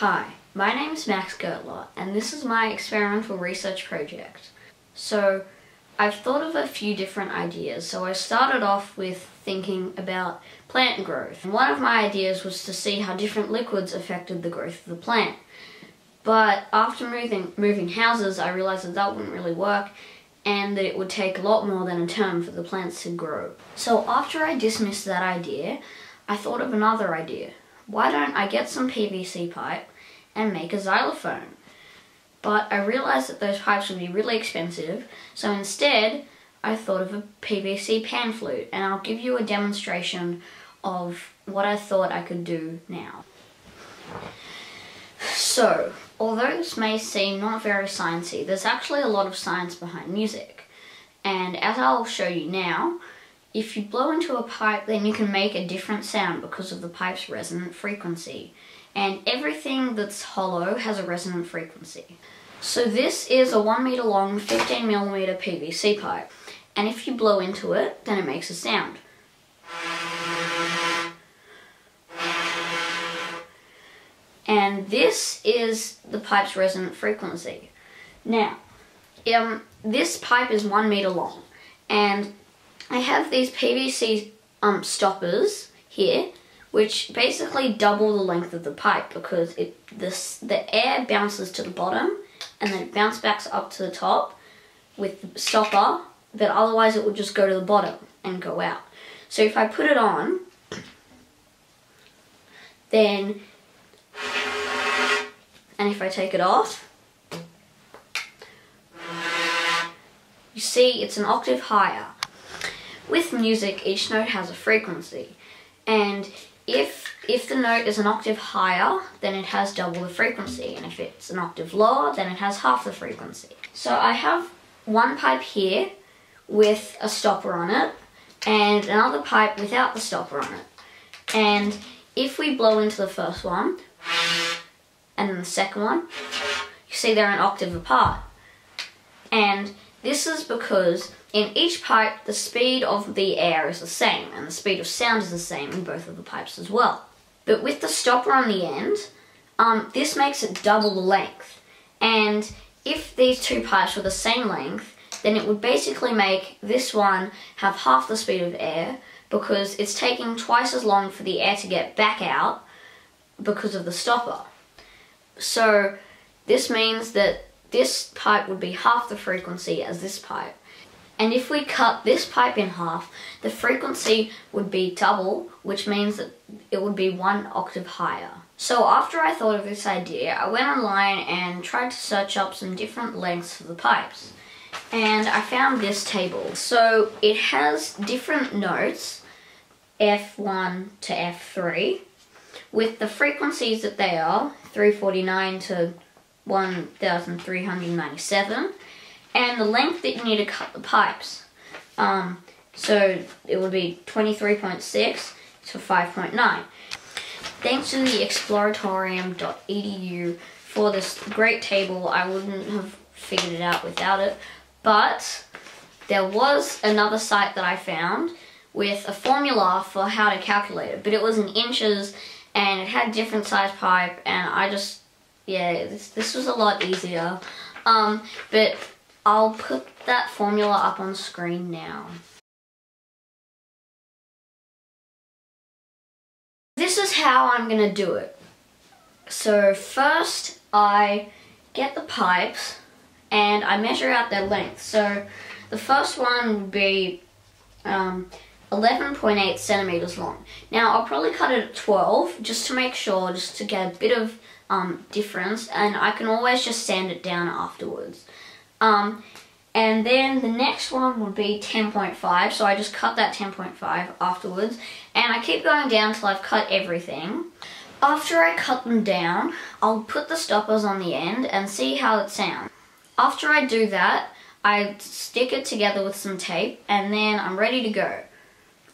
Hi, my name is Max Gertler and this is my experimental research project. So I've thought of a few different ideas. So I started off with thinking about plant growth. And one of my ideas was to see how different liquids affected the growth of the plant. But after moving houses, I realized that that wouldn't really work and that it would take a lot more than a term for the plants to grow. So after I dismissed that idea, I thought of another idea. Why don't I get some PVC pipe and make a xylophone? But I realized that those pipes would be really expensive, so instead I thought of a PVC pan flute, and I'll give you a demonstration of what I thought I could do now. So, although this may seem not very sciencey, there's actually a lot of science behind music. And as I'll show you now, if you blow into a pipe, then you can make a different sound because of the pipe's resonant frequency. And everything that's hollow has a resonant frequency. So this is a 1 meter long 15mm PVC pipe. And if you blow into it, then it makes a sound. And this is the pipe's resonant frequency. Now, this pipe is 1 meter long, and I have these PVC stoppers here, which basically double the length of the pipe because the air bounces to the bottom and then it bounces back up to the top with the stopper, but otherwise it would just go to the bottom and go out. So if I put it on, then, and if I take it off, you see it's an octave higher. With music, each note has a frequency, and if the note is an octave higher, then it has double the frequency, and if it's an octave lower, then it has half the frequency. So I have one pipe here with a stopper on it, and another pipe without the stopper on it. And if we blow into the first one, and then the second one, you see they're an octave apart. And this is because in each pipe, the speed of the air is the same, and the speed of sound is the same in both of the pipes as well. But with the stopper on the end, this makes it double the length. And if these two pipes were the same length, then it would basically make this one have half the speed of air because it's taking twice as long for the air to get back out because of the stopper. So this means that this pipe would be half the frequency as this pipe. And if we cut this pipe in half, the frequency would be double, which means that it would be 1 octave higher. So after I thought of this idea, I went online and tried to search up some different lengths for the pipes. And I found this table. So it has different notes, F1 to F3, with the frequencies that they are, 349 to 1397, and the length that you need to cut the pipes. So it would be 23.6 to 5.9. Thanks to the exploratorium.edu for this great table. I wouldn't have figured it out without it. But there was another site that I found with a formula for how to calculate it, but it was in inches and it had different size pipe, and I just, yeah, this was a lot easier. But I'll put that formula up on screen now. This is how I'm gonna do it. So first I get the pipes and I measure out their length. So the first one would be 11.8 centimeters long. Now I'll probably cut it at 12 just to make sure, just to get a bit of difference, and I can always just sand it down afterwards. And then the next one would be 10.5, so I just cut that 10.5 afterwards, and I keep going down till I've cut everything. After I cut them down, I'll put the stoppers on the end and see how it sounds. After I do that, I stick it together with some tape, and then I'm ready to go.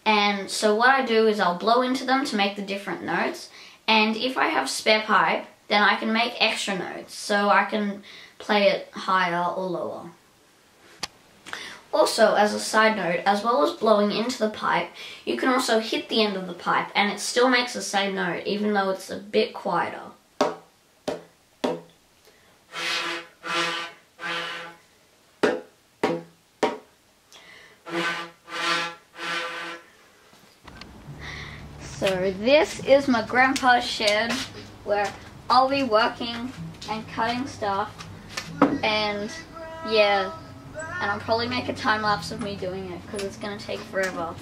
And so what I do is I'll blow into them to make the different notes, and if I have spare pipe, then I can make extra notes, so I can play it higher or lower. Also, as a side note, as well as blowing into the pipe, you can also hit the end of the pipe and it still makes the same note, even though it's a bit quieter. so this is my grandpa's shed where I'll be working and cutting stuff, and yeah, and I'll probably make a time lapse of me doing it because it's going to take forever.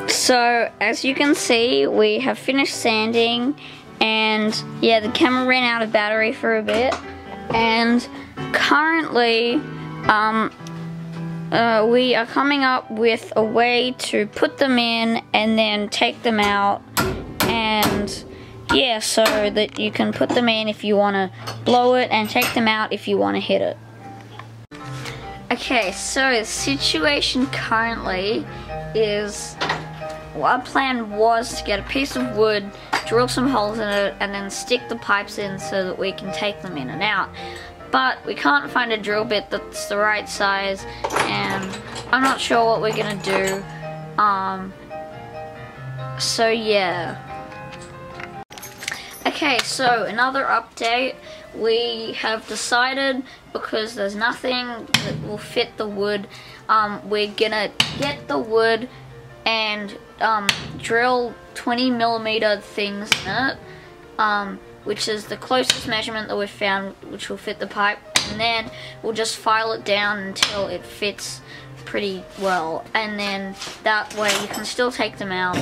So as you can see, we have finished sanding, and yeah, the camera ran out of battery for a bit, and currently we are coming up with a way to put them in and then take them out, and yeah, so that you can put them in if you want to blow it and take them out if you want to hit it. Okay, so the situation currently is, our plan was to get a piece of wood, drill some holes in it, and then stick the pipes in so that we can take them in and out. But we can't find a drill bit that's the right size, and I'm not sure what we're gonna do. So yeah. Okay, so another update. We have decided, because there's nothing that will fit the wood, we're gonna get the wood and drill 20mm things in it, which is the closest measurement that we've found which will fit the pipe, and then we'll just file it down until it fits pretty well, and then that way you can still take them out.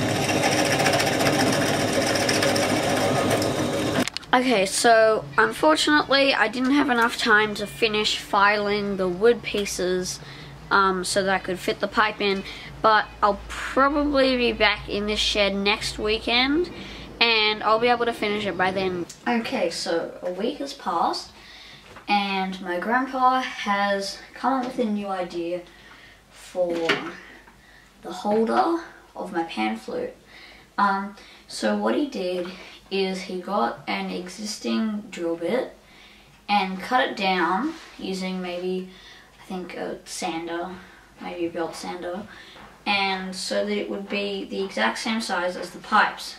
Okay, so unfortunately I didn't have enough time to finish filing the wood pieces so that I could fit the pipe in, but I'll probably be back in this shed next weekend and I'll be able to finish it by then. Okay, so a week has passed and my grandpa has come up with a new idea for the holder of my pan flute. So what he did is he got an existing drill bit and cut it down using maybe, I think, a sander, maybe a belt sander, and so that it would be the exact same size as the pipes.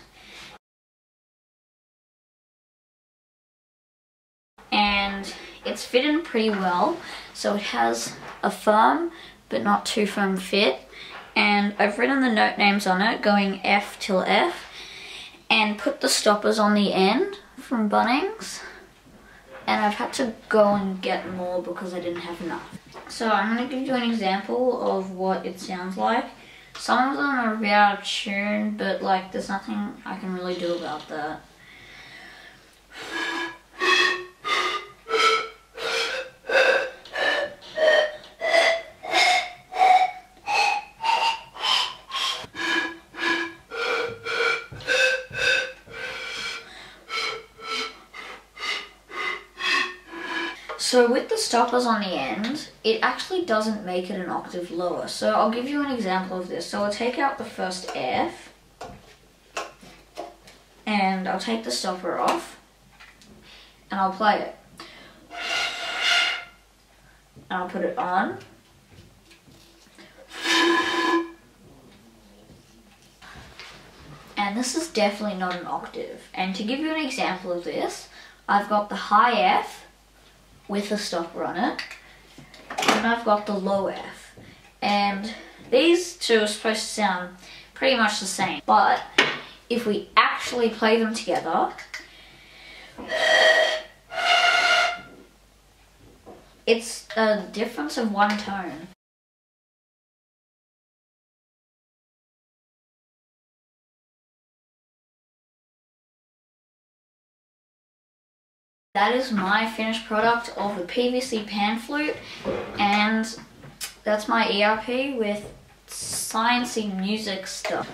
And it's fitted pretty well, so it has a firm but not too firm fit, and I've written the note names on it going F till F, and put the stoppers on the end from Bunnings, and I've had to go and get more because I didn't have enough. So I'm going to give you an example of what it sounds like. Some of them are a bit out of tune, but like there's nothing I can really do about that. So with the stoppers on the end, it actually doesn't make it an octave lower. So I'll give you an example of this. So I'll take out the first F, and I'll take the stopper off, and I'll play it. And I'll put it on. And this is definitely not an octave. And to give you an example of this, I've got the high F with a stopper on it, and I've got the low F. And these two are supposed to sound pretty much the same, but if we actually play them together, it's a difference of one tone. That is my finished product of the PVC pan flute, and that's my ERP with sciencey music stuff.